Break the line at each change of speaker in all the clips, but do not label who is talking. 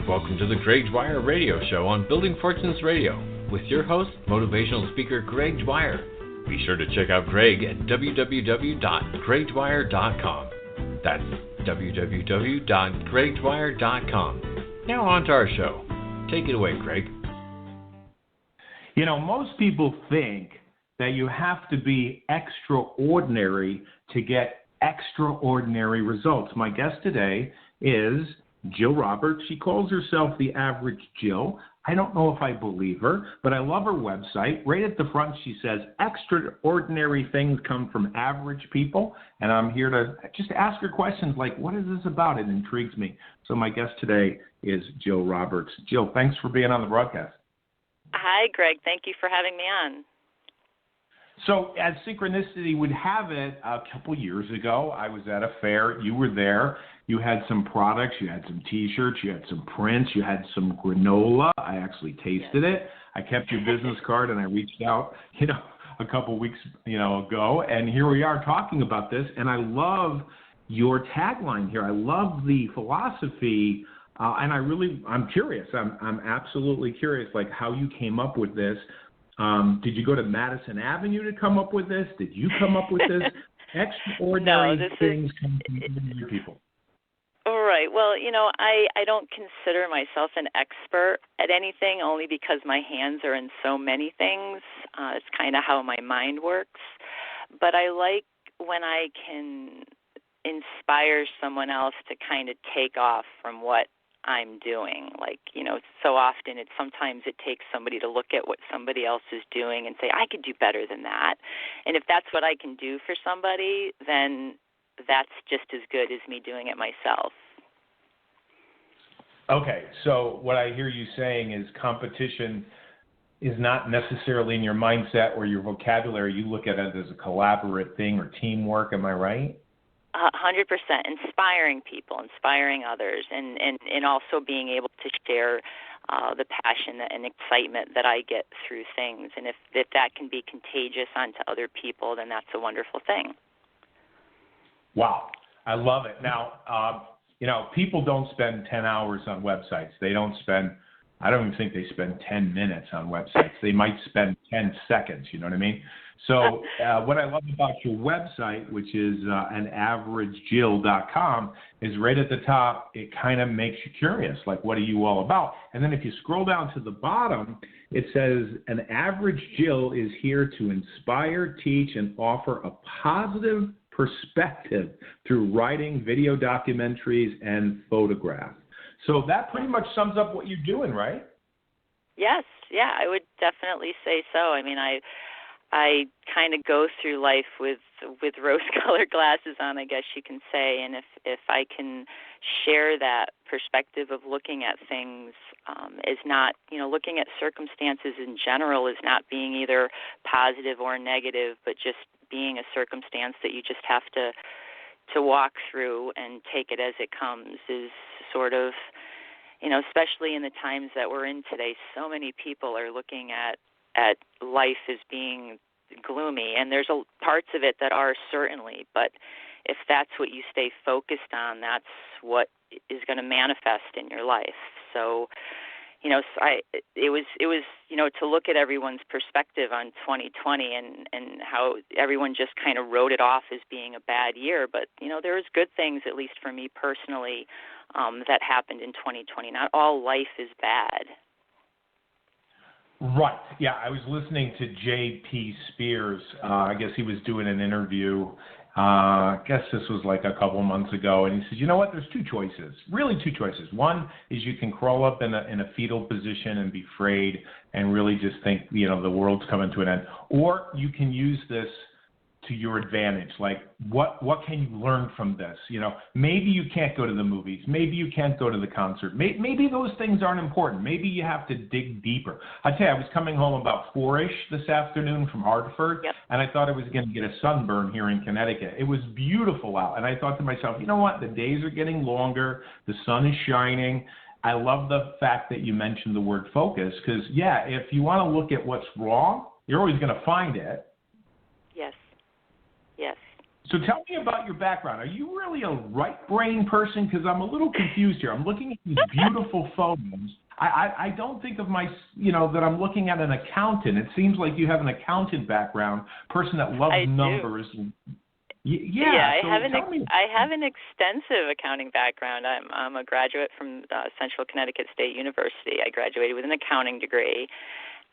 Welcome to the Greg Dwyer Radio Show on Building Fortunes Radio with your host, motivational speaker Greg Dwyer. Be sure to check out Greg at www.GregDwyer.com. That's www.GregDwyer.com. Now on to our show. Take it away, Greg.
You know, most people think that you have to be extraordinary to get extraordinary results. My guest today is Jill Roberts. She calls herself the average Jill. I don't know if I believe her, but I love her website. Right at the front, she says, extraordinary things come from average people. And I'm here to just ask her questions like, what is this about? It intrigues me. So my guest today is Jill Roberts. Jill, thanks for being on the broadcast.
Hi, Greg. Thank you for having me on.
So as synchronicity would have it, a couple years ago, I was at a fair. You were there. You had some products. You had some T-shirts. You had some prints. You had some granola. I actually tasted it. I kept your business card, and I reached out, a couple weeks, ago. And here we are talking about this. And I love your tagline here. I love the philosophy. And I'm curious. I'm absolutely curious, like how you came up with this. Did you go to Madison Avenue to come up with this? Did you come up with this? Extraordinary things come from ordinary people.
All right. Well, I don't consider myself an expert at anything only because my hands are in so many things. It's kind of how my mind works. But I like when I can inspire someone else to kind of take off from what I'm doing. Like, so often sometimes it takes somebody to look at what somebody else is doing and say, I could do better than that. And if that's what I can do for somebody, then that's just as good as me doing it myself.
Okay, so what I hear you saying is competition is not necessarily in your mindset or your vocabulary. You look at it as a collaborative thing or teamwork. Am I right?
100%. Inspiring people, inspiring others, and also being able to share the passion and excitement that I get through things. And if that can be contagious onto other people, then that's a wonderful thing.
Wow. I love it. Now, people don't spend 10 hours on websites. I don't even think they spend 10 minutes on websites. They might spend 10 seconds, you know what I mean? So what I love about your website, which is anaveragejill.com, is right at the top, it kind of makes you curious, like what are you all about? And then if you scroll down to the bottom, it says an average Jill is here to inspire, teach, and offer a positive perspective through writing, video documentaries, and photographs. So that pretty much sums up what you're doing, right?
Yes, yeah, I would definitely say so. I mean, I kind of go through life with rose-colored glasses on, I guess you can say, and if I can share that perspective of looking at things as not, looking at circumstances in general as not being either positive or negative, but just being a circumstance that you just have to walk through and take it as it comes is sort of, especially in the times that we're in today, so many people are looking at life as being gloomy, and there's parts of it that are certainly, but if that's what you stay focused on, that's what is going to manifest in your life. So, it was to look at everyone's perspective on 2020 and how everyone just kind of wrote it off as being a bad year, but there was good things, at least for me personally, that happened in 2020. Not all life is bad.
Right. Yeah, I was listening to J.P. Spears. I guess he was doing an interview. I guess this was like a couple months ago, and he said, you know what, there's two choices. One is you can crawl up in a fetal position and be afraid and really just think, the world's coming to an end. Or you can use this to your advantage. Like, what can you learn from this? Maybe you can't go to the movies. Maybe you can't go to the concert. Maybe those things aren't important. Maybe you have to dig deeper. I tell you, I was coming home about 4-ish this afternoon from Hartford,
Yep.
and I thought I was going to get a sunburn here in Connecticut. It was beautiful out, and I thought to myself, you know what? The days are getting longer. The sun is shining. I love the fact that you mentioned the word focus because, yeah, if you want to look at what's wrong, you're always going to find it.
Yes.
So tell me about your background. Are you really a right-brain person? Because I'm a little confused here. I'm looking at these beautiful photos. I don't think of that I'm looking at an accountant. It seems like you have an accountant background, person that loves numbers.
Yeah,
so
I have an extensive accounting background. I'm a graduate from Central Connecticut State University. I graduated with an accounting degree.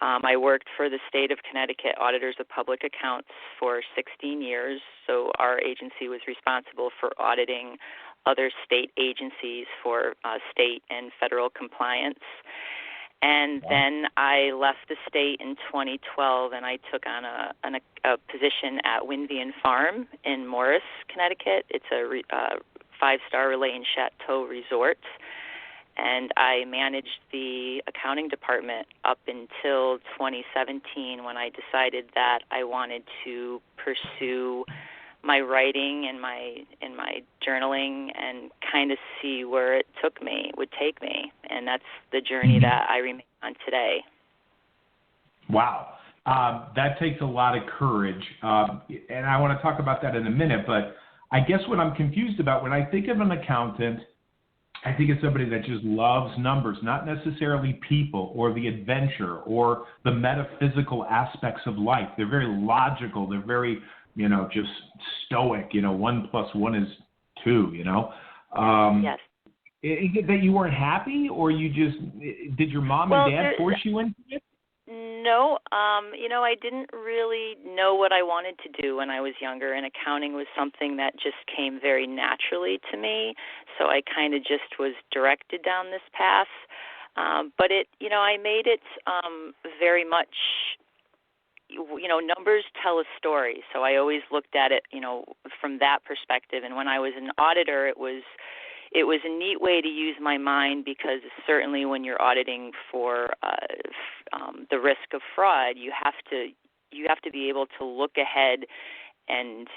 I worked for the state of Connecticut Auditors of Public Accounts for 16 years. So our agency was responsible for auditing other state agencies for state and federal compliance. And then I left the state in 2012, and I took on a position at Winvian Farm in Morris, Connecticut. It's a 5-star Relais and Chateau resort, and I managed the accounting department up until 2017 when I decided that I wanted to pursue my writing and my journaling and kind of see where it would take me, and that's the journey that I remain on today.
Wow. That takes a lot of courage, and I want to talk about that in a minute, but I guess what I'm confused about, when I think of an accountant, I think of somebody that just loves numbers, not necessarily people or the adventure or the metaphysical aspects of life. They're very logical. They're very just stoic, 1 + 1 is 2,
Yes.
Is it that you weren't happy, or did your mom and dad force you into it?
No, I didn't really know what I wanted to do when I was younger, and accounting was something that just came very naturally to me, so I kind of just was directed down this path. But I made it very much, numbers tell a story, so I always looked at it, from that perspective. And when I was an auditor, it was a neat way to use my mind, because certainly when you're auditing for the risk of fraud, you have to be able to look ahead and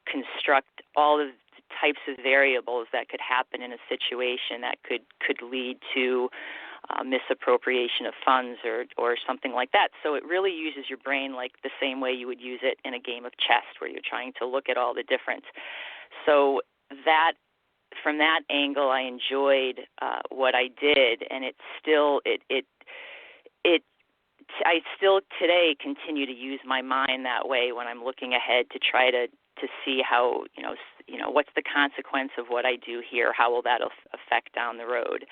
construct all of the types of variables that could happen in a situation that could lead to misappropriation of funds or something like that. So it really uses your brain like the same way you would use it in a game of chess, where you're trying to look at all the different. So that, from that angle, I enjoyed what I did, and I still today continue to use my mind that way when I'm looking ahead to try to see how what's the consequence of what I do here, how will that affect down the road.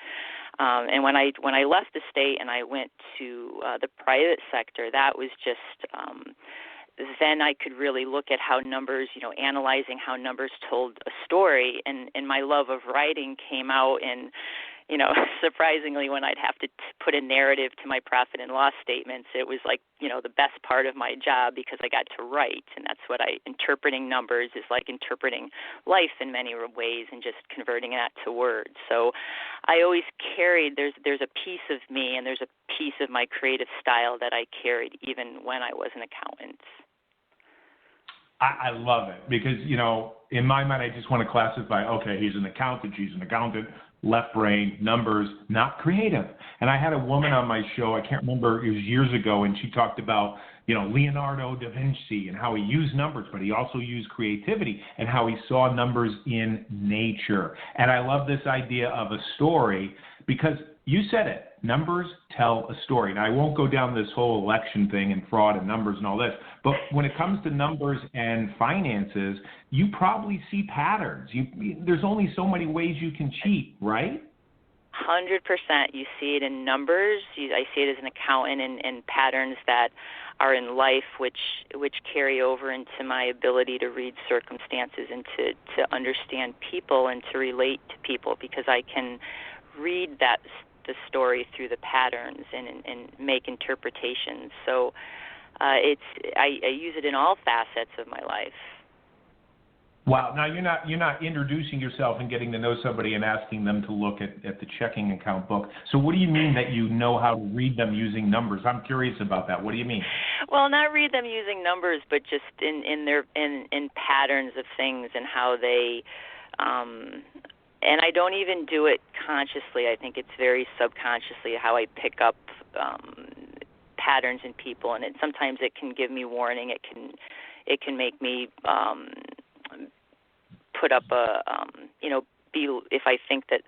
And when I left the state and I went to the private sector, that was just then I could really look at how numbers, analyzing how numbers told a story, and my love of writing came out in, surprisingly, when I'd have to put a narrative to my profit and loss statements, it was like, the best part of my job, because I got to write, and that's what interpreting numbers is like interpreting life in many ways, and just converting that to words. So I always carried, there's a piece of me, and there's a piece of my creative style that I carried even when I was an accountant.
I love it, because, in my mind, I just want to classify, okay, he's an accountant, she's an accountant, left brain, numbers, not creative. And I had a woman on my show, I can't remember, it was years ago, and she talked about, Leonardo da Vinci and how he used numbers, but he also used creativity and how he saw numbers in nature. And I love this idea of a story, because you said it, numbers tell a story. Now, I won't go down this whole election thing and fraud and numbers and all this, but when it comes to numbers and finances, you probably see patterns. There's only so many ways you can cheat, right?
100%. You see it in numbers. I see it as an accountant in patterns that are in life, which carry over into my ability to read circumstances and to understand people and to relate to people, because I can read the story through the patterns and make interpretations. So I use it in all facets of my life.
Wow. Now you're not introducing yourself and getting to know somebody and asking them to look at the checking account book. So what do you mean that you know how to read them using numbers? I'm curious about that. What do you mean?
Well, not read them using numbers, but just in patterns of things and how they. And I don't even do it consciously. I think it's very subconsciously how I pick up patterns in people, and sometimes it can give me warning. It can make me put up a, if I think that,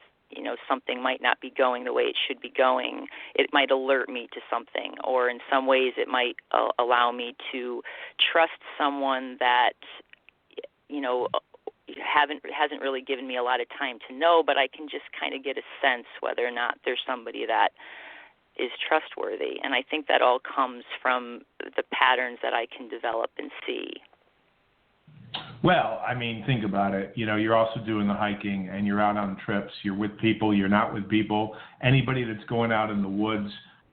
something might not be going the way it should be going, it might alert me to something, or in some ways it might allow me to trust someone that, hasn't really given me a lot of time to know, but I can just kind of get a sense whether or not there's somebody that is trustworthy. And I think that all comes from the patterns that I can develop and see.
Well, I mean, think about it. You're also doing the hiking, and you're out on trips. You're with people. You're not with people. Anybody that's going out in the woods,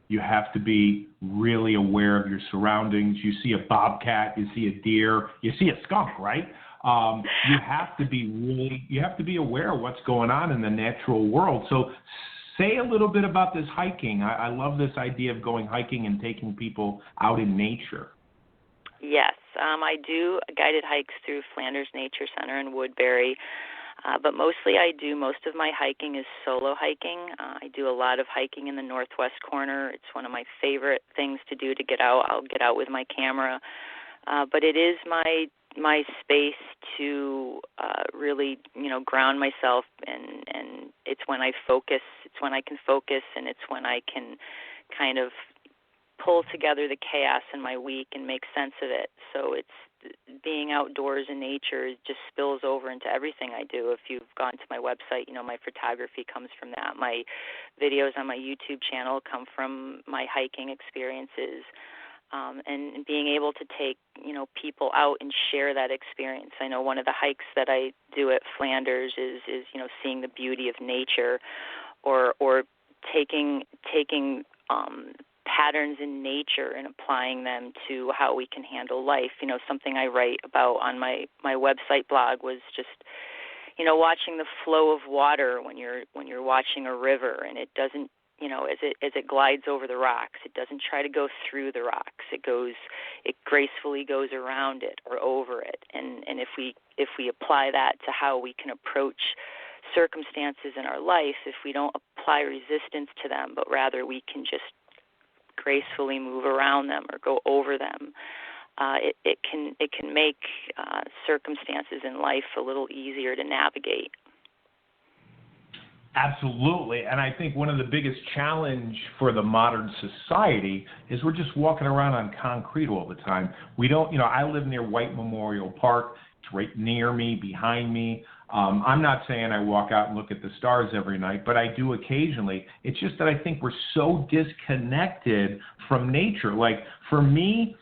you have to be really aware of your surroundings. You see a bobcat, you see a deer, you see a skunk, right? You have to be aware of what's going on in the natural world. So say a little bit about this hiking. I love this idea of going hiking and taking people out in nature.
Yes, I do guided hikes through Flanders Nature Center in Woodbury, but mostly most of my hiking is solo hiking. I do a lot of hiking in the northwest corner. It's one of my favorite things to do, to get out. I'll get out with my camera, but it is my space to really, ground myself, and it's when I focus. It's when I can focus, and it's when I can kind of pull together the chaos in my week and make sense of it. So it's being outdoors in nature just spills over into everything I do. If you've gone to my website, my photography comes from that. My videos on my YouTube channel come from my hiking experiences. And being able to take, people out and share that experience. I know one of the hikes that I do at Flanders is seeing the beauty of nature, or taking patterns in nature and applying them to how we can handle life. Something I write about on my website blog was just, watching the flow of water when you're watching a river, and it doesn't, as it glides over the rocks, it doesn't try to go through the rocks. It gracefully goes around it or over it. And if we apply that to how we can approach circumstances in our life, if we don't apply resistance to them, but rather we can just gracefully move around them or go over them, it can make circumstances in life a little easier to navigate.
Absolutely. And I think one of the biggest challenge for the modern society is we're just walking around on concrete all the time. We don't, I live near White Memorial Park. It's right near me, behind me. I'm not saying I walk out and look at the stars every night, but I do occasionally. It's just that I think we're so disconnected from nature. Like for me,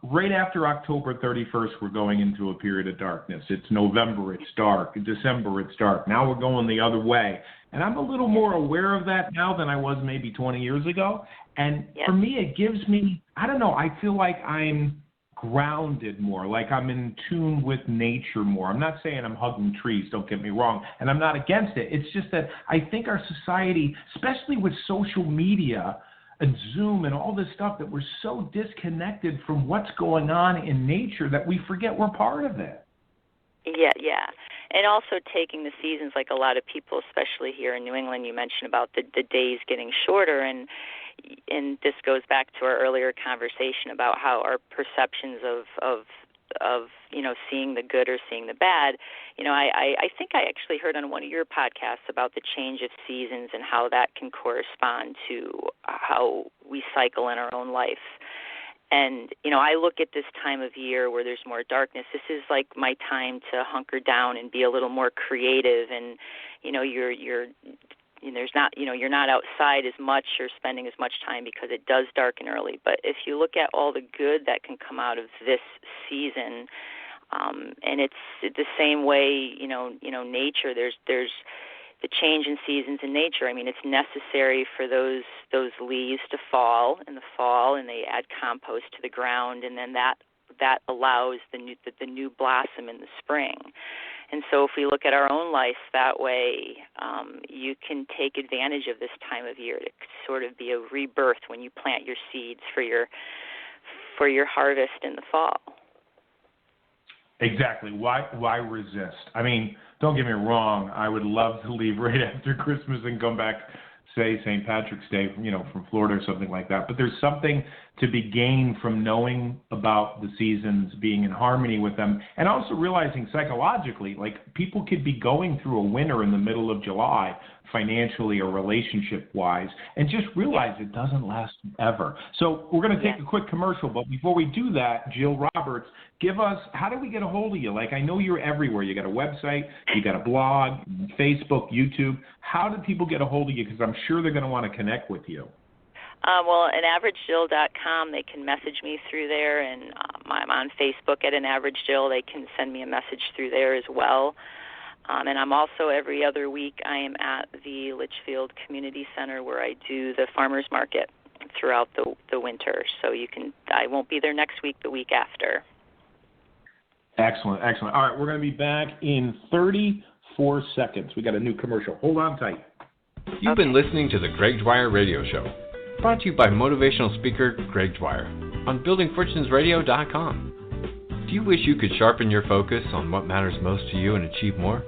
right after October 31st, we're going into a period of darkness. It's November, it's dark. December, it's dark. Now we're going the other way. And I'm a little more aware of that now than I was maybe 20 years ago. And for me, it gives me, I don't know, I feel like I'm grounded more, like I'm in tune with nature more. I'm not saying I'm hugging trees, don't get me wrong, and I'm not against it. It's just that I think our society, especially with social media and Zoom and all this stuff, that we're so disconnected from what's going on in nature that we forget we're part of it.
Yeah. And also taking the seasons, like a lot of people, especially here in New England, you mentioned about the days getting shorter, and this goes back to our earlier conversation about how our perceptions of seeing the good or seeing the bad. I think I actually heard on one of your podcasts about the change of seasons and how that can correspond to how we cycle in our own life. And, I look at this time of year where there's more darkness. This is like my time to hunker down and be a little more creative. And, you're not outside as much or spending as much time because it does darken early. But if you look at all the good that can come out of this season, and it's the same way, nature, there's the change in seasons in nature. I mean, it's necessary for those leaves to fall in the fall, and they add compost to the ground, and then that allows the new blossom in the spring. And so if we look at our own life that way, you can take advantage of this time of year to sort of be a rebirth when you plant your seeds for your harvest in the fall.
Exactly. Why resist? I mean, don't get me wrong. I would love to leave right after Christmas and come back say St. Patrick's Day, from Florida or something like that. But there's something to be gained from knowing about the seasons, being in harmony with them, and also realizing psychologically, like people could be going through a winter in the middle of July, financially or relationship-wise, and just realize it doesn't last ever. So we're going to take a quick commercial, but before we do that, Jill Roberts, give us, how do we get a hold of you? Like, I know you're everywhere. You got a website, you got a blog, Facebook, YouTube. How do people get a hold of you? Because I'm sure they're going to want to connect with you.
Well, at AverageJill.com, they can message me through there, and I'm on Facebook at An Average Jill. They can send me a message through there as well. And I'm also, every other week, I am at the Litchfield Community Center where I do the farmers market throughout the winter. So I won't be there next week, the week after.
Excellent, excellent. All right, we're going to be back in 34 seconds. We got a new commercial. Hold on tight.
You've been listening to the Greg Dwyer Radio Show, brought to you by motivational speaker Greg Dwyer on buildingfortunesradio.com. Do you wish you could sharpen your focus on what matters most to you and achieve more?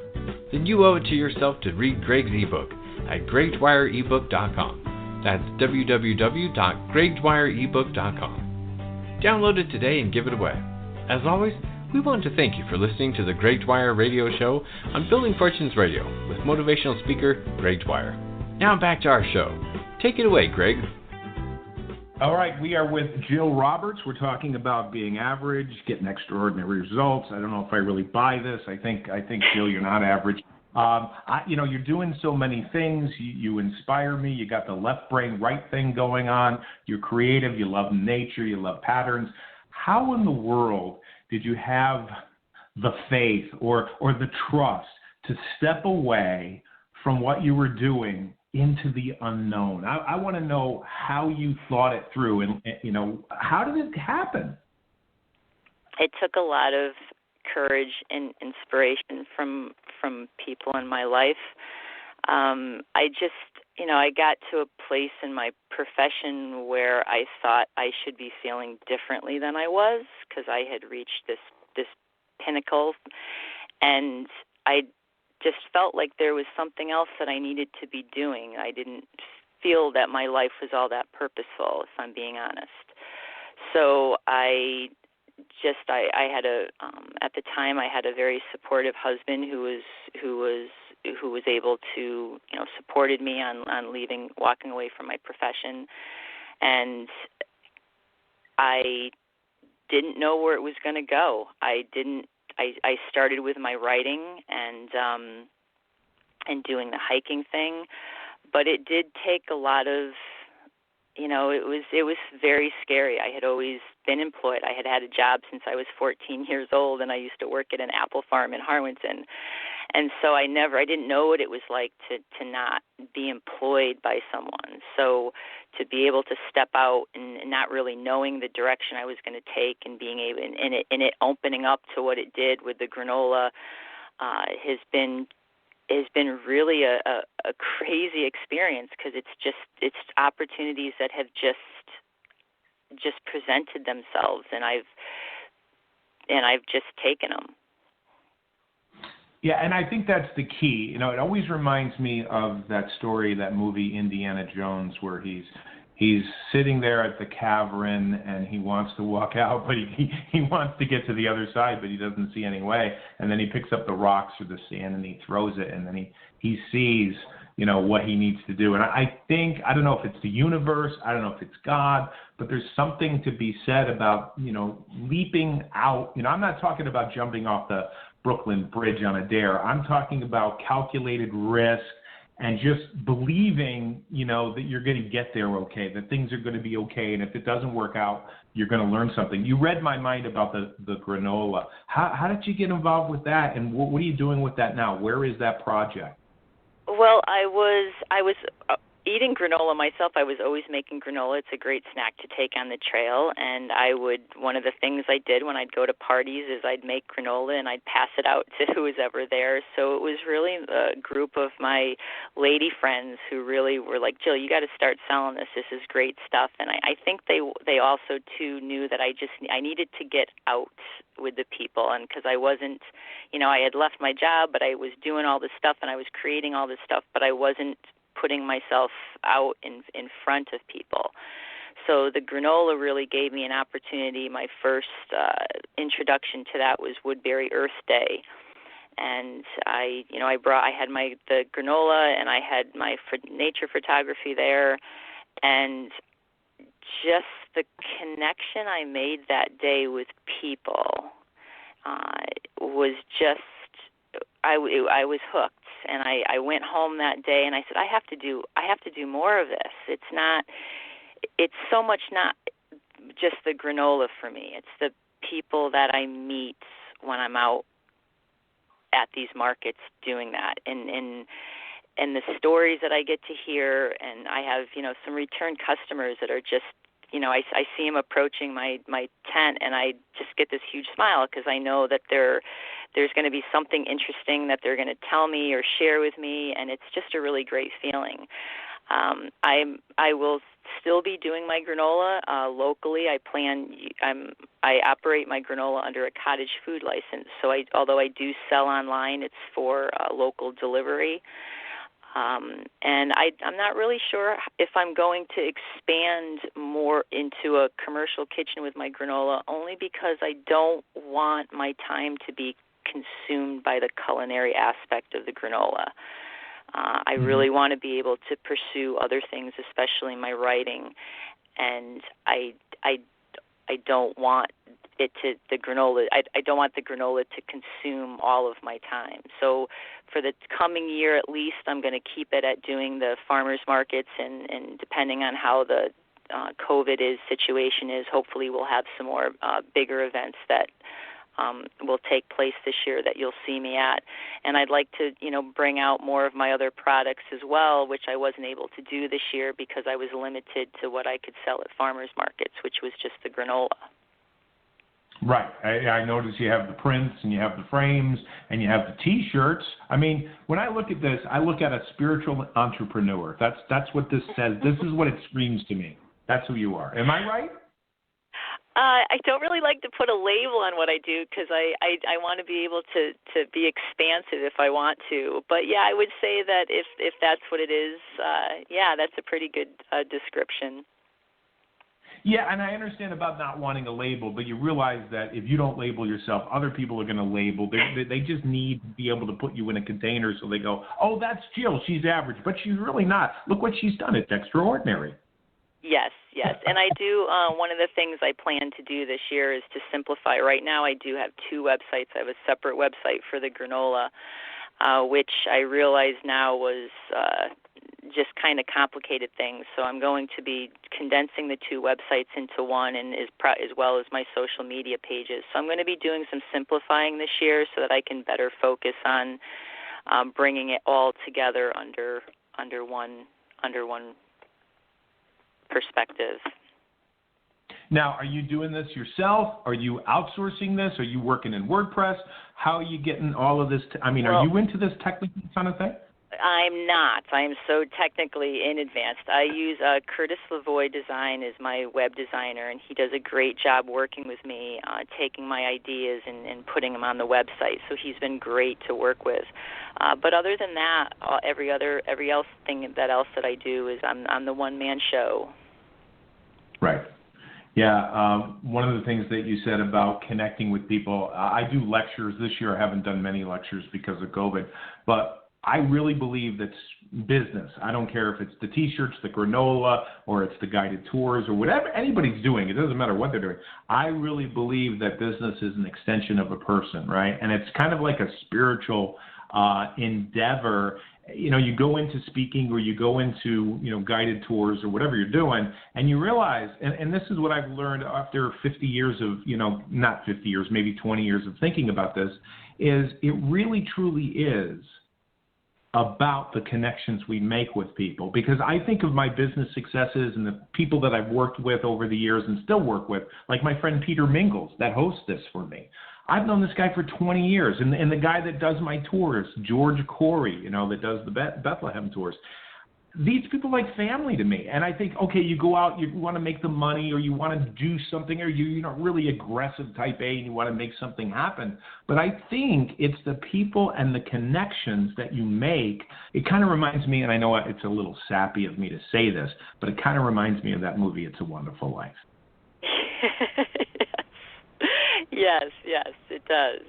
Then you owe it to yourself to read Greg's ebook at GregDwyer.ebook.com. That's www.GregDwyer.ebook.com. Download it today and give it away. As always, we want to thank you for listening to the Greg Dwyer Radio Show on Building Fortunes Radio with motivational speaker Greg Dwyer. Now back to our show. Take it away, Greg.
All right, we are with Jill Roberts. We're talking about being average, getting extraordinary results. I don't know if I really buy this. I think Jill, you're not average. You're doing so many things. You inspire me. You got the left brain, right thing going on. You're creative. You love nature. You love patterns. How in the world did you have the faith or the trust to step away from what you were doing into the unknown? I want to know how you thought it through, and how did it happen?
It took a lot of courage and inspiration from people in my life. I got to a place in my profession where I thought I should be feeling differently than I was, because I had reached this pinnacle, and I just felt like there was something else that I needed to be doing. I didn't feel that my life was all that purposeful, if I'm being honest. So I had at the time I had a very supportive husband who was able to, supported me on walking away from my profession, and I didn't know where it was going to go. I started with my writing and doing the hiking thing, but it did take a lot of, it was very scary. I had always been employed. I had a job since I was 14 years old, and I used to work at an apple farm in Harwinton. And so I didn't know what it was like to not be employed by someone. So to be able to step out and not really knowing the direction I was going to take, and being able, and it opening up to what it did with the granola, has been really a crazy experience, because it's opportunities that have just presented themselves, and I've just taken them.
Yeah, and I think that's the key. It always reminds me of that story, that movie Indiana Jones, where he's sitting there at the cavern and he wants to walk out, but he wants to get to the other side, but he doesn't see any way. And then he picks up the rocks or the sand and he throws it, and then he sees, what he needs to do. And I don't know if it's the universe, I don't know if it's God, but there's something to be said about, leaping out. I'm not talking about jumping off the Brooklyn Bridge on a dare. I'm talking about calculated risk and just believing, that you're going to get there okay, that things are going to be okay, and if it doesn't work out, you're going to learn something. You read my mind about the granola. How did you get involved with that, and what are you doing with that now? Where is that project?
Well, I was eating granola myself. I was always making granola. It's a great snack to take on the trail, and one of the things I did when I'd go to parties is I'd make granola and I'd pass it out to who was ever there. So it was really a group of my lady friends who really were like, Jill, you got to start selling this. This is great stuff. And I think they also too knew that I needed to get out with the people, and because I wasn't, I had left my job, but I was doing all this stuff and I was creating all this stuff, but I wasn't putting myself out in front of people. So the granola really gave me an opportunity. My first introduction to that was Woodbury Earth Day. And I had the granola, and I had my nature photography there, and just the connection I made that day with people was just, I was hooked. And I went home that day, and I said, I have to do more of this. It's so much not just the granola for me. It's the people that I meet when I'm out at these markets doing that, and the stories that I get to hear. And I have, some return customers that are just, I see them approaching my tent, and I just get this huge smile because I know that there's going to be something interesting that they're going to tell me or share with me, and it's just a really great feeling. I will still be doing my granola locally. I operate my granola under a cottage food license. So although I do sell online, it's for local delivery. And I'm not really sure if I'm going to expand more into a commercial kitchen with my granola, only because I don't want my time to be consumed by the culinary aspect of the granola. I really want to be able to pursue other things, especially my writing, and I don't want the granola to consume all of my time. So for the coming year at least, I'm going to keep it at doing the farmers markets, and depending on how the COVID situation is, hopefully we'll have some more bigger events that will take place this year that you'll see me at. And I'd like to, bring out more of my other products as well, which I wasn't able to do this year because I was limited to what I could sell at farmers markets, which was just the granola.
Right. I notice you have the prints, and you have the frames, and you have the T-shirts. I mean, when I look at this, I look at a spiritual entrepreneur. That's what this says. This is what it screams to me. That's who you are. Am I right?
I don't really like to put a label on what I do because I want to be able to be expansive if I want to. But, yeah, I would say that if that's what it is, that's a pretty good description.
Yeah, and I understand about not wanting a label, but you realize that if you don't label yourself, other people are going to label. They just need to be able to put you in a container so they go, oh, that's Jill. She's average, but she's really not. Look what she's done. It's extraordinary.
Yes. And I do, one of the things I plan to do this year is to simplify. Right now I do have two websites. I have a separate website for the granola, which I realize now was just kind of complicated things. So I'm going to be condensing the two websites into one, and as well as my social media pages. So I'm going to be doing some simplifying this year so that I can better focus on bringing it all together under one perspective.
Now, are you doing this yourself? Are you outsourcing this? Are you working in WordPress? How are you getting all of this? Are you into this technical kind of thing?
I'm not. I'm so technically advanced. I use Curtis Lavoie Design as my web designer, and he does a great job working with me, taking my ideas and putting them on the website. So he's been great to work with. But other than that, every else that I do is I'm the one-man show.
Right. Yeah, one of the things that you said about connecting with people, I do lectures. This year I haven't done many lectures because of COVID, but I really believe that's business. I don't care if it's the T-shirts, the granola, or it's the guided tours, or whatever anybody's doing. It doesn't matter what they're doing. I really believe that business is an extension of a person, right? And it's kind of like a spiritual endeavor. You go into speaking, or you go into, guided tours, or whatever you're doing, and you realize, and this is what I've learned after 50 years of, not 50 years, maybe 20 years of thinking about this, is it really truly is about the connections we make with people. Because I think of my business successes and the people that I've worked with over the years and still work with, like my friend Peter Mingles that hosts this for me. I've known this guy for 20 years. And the guy that does my tours, George Corey, that does the Bethlehem tours. these people are like family to me. And I think, okay, you go out, you want to make the money, or you want to do something, or you're not really aggressive type A and you want to make something happen. But I think it's the people and the connections that you make. It kind of reminds me, and I know it's a little sappy of me to say this, but it kind of reminds me of that movie, It's a Wonderful Life.
Yes, it does.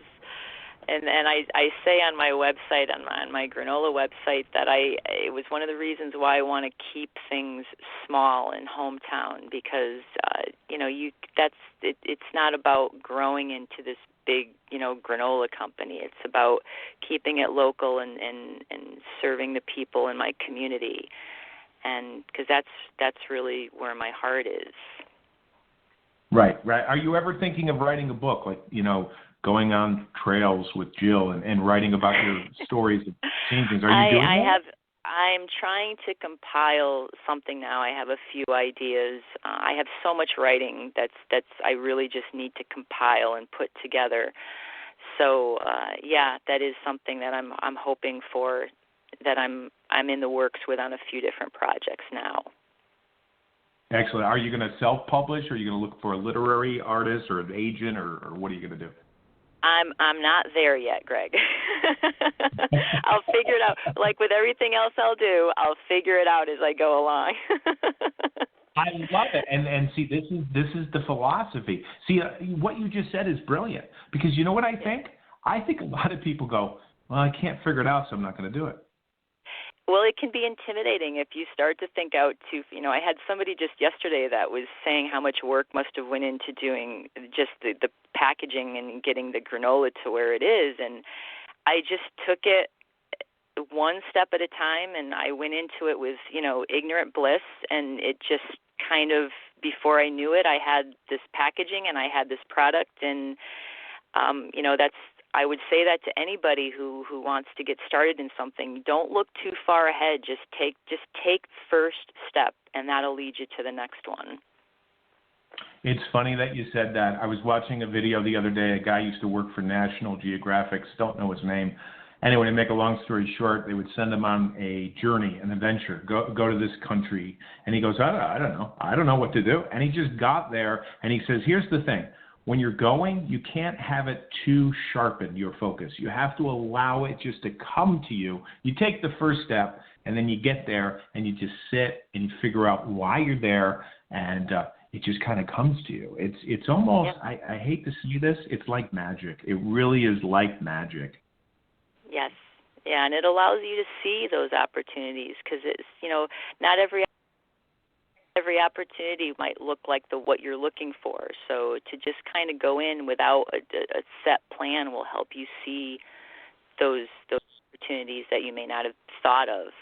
And I say on my website, on my granola website, that it was one of the reasons why I want to keep things small in hometown, because it's not about growing into this big granola company. It's about keeping it local and serving the people in my community, and because that's really where my heart is.
Right. Are you ever thinking of writing a book, like, going on trails with Jill and writing about your stories of seeing things? Are you doing that?
I'm trying to compile something now. I have a few ideas. I have so much writing that's I really just need to compile and put together. So that is something that I'm hoping for, that I'm in the works with on a few different projects now.
Excellent. Are you going to self-publish, or are you going to look for a literary artist or an agent, or what are you going to do?
I'm not there yet, Greg. I'll figure it out. Like with everything else I'll do, I'll figure it out as I go along.
I love it. And see, this is the philosophy. See, what you just said is brilliant, because you know what I think? I think a lot of people go, well, I can't figure it out, so I'm not going to do it.
Well, it can be intimidating if you start to think out too. I had somebody just yesterday that was saying how much work must have went into doing just the packaging and getting the granola to where it is. And I just took it one step at a time, and I went into it with, ignorant bliss. And it just kind of, before I knew it, I had this packaging and I had this product. And, I would say that to anybody who wants to get started in something. Don't look too far ahead. Just take the first step, and that'll lead you to the next one.
It's funny that you said that. I was watching a video the other day. A guy used to work for National Geographic. Don't know his name. Anyway, to make a long story short, they would send him on a journey, an adventure. Go to this country, and he goes, I don't know. I don't know what to do. And he just got there, and he says, here's the thing. When you're going, you can't have it too sharpened, your focus. You have to allow it just to come to you. You take the first step, and then you get there, and you just sit and you figure out why you're there, and it just kind of comes to you. It's almost, yeah. I hate to see this, it's like magic. It really is like magic.
Yes. Yeah, and it allows you to see those opportunities, because it's, not every opportunity might look like what you're looking for. So to just kind of go in without a set plan will help you see those opportunities that you may not have thought of.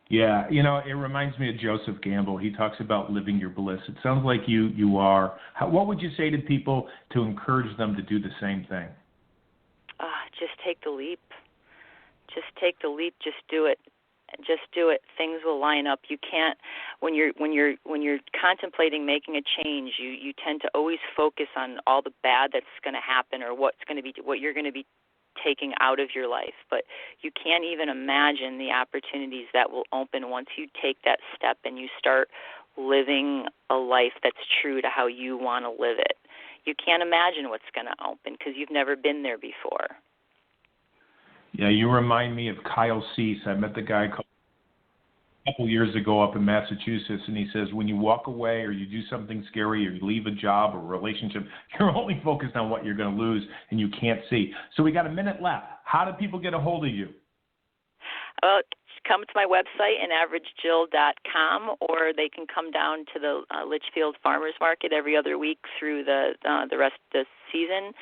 Yeah, it reminds me of Joseph Campbell. He talks about living your bliss. It sounds like you are. What would you say to people to encourage them to do the same thing?
Just take the leap. Just take the leap. Just do it. Just do it. Things will line up. You can't, when you're contemplating making a change, you tend to always focus on all the bad that's going to happen, or what you're going to be taking out of your life. But you can't even imagine the opportunities that will open once you take that step and you start living a life that's true to how you want to live it. You can't imagine what's going to open because you've never been there before.
Yeah, you remind me of Kyle Cease. I met the guy a couple years ago up in Massachusetts, and he says when you walk away or you do something scary or you leave a job or a relationship, you're only focused on what you're going to lose and you can't see. So we got a minute left. How do people get a hold of you?
Well, come to my website, inaveragejil.com, or they can come down to the Litchfield Farmers Market every other week through the rest of the season.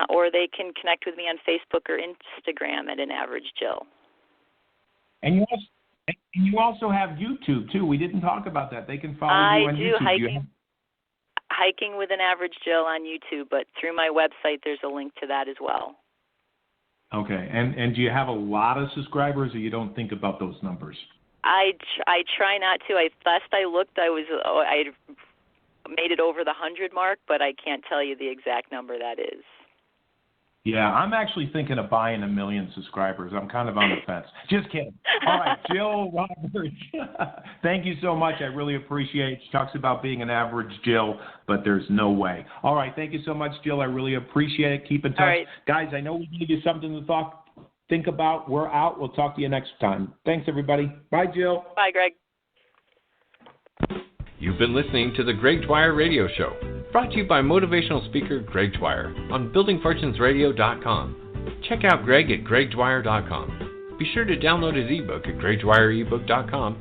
Or they can connect with me on Facebook or Instagram at inaveragejil.
And you also have YouTube too. We didn't talk about that. They can follow you on YouTube.
Hiking with an Average Jill on YouTube, but through my website there's a link to that as well.
Okay. And do you have a lot of subscribers, or you don't think about those numbers?
I try not to. Last I looked, I made it over the 100 mark, but I can't tell you the exact number that is.
Yeah, I'm actually thinking of buying 1 million subscribers. I'm kind of on the fence. Just kidding. All right, Jill Roberts, thank you so much. I really appreciate it. She talks about being an average Jill, but there's no way. All right, thank you so much, Jill. I really appreciate it. Keep in touch.
All right.
Guys, I know we gave you something to think about. We're out. We'll talk to you next time. Thanks, everybody. Bye, Jill.
Bye, Greg.
You've been listening to the Greg Dwyer Radio Show, brought to you by motivational speaker Greg Dwyer on buildingfortunesradio.com. Check out Greg at GregDwyer.com. Be sure to download his ebook at GregDwyer.ebook.com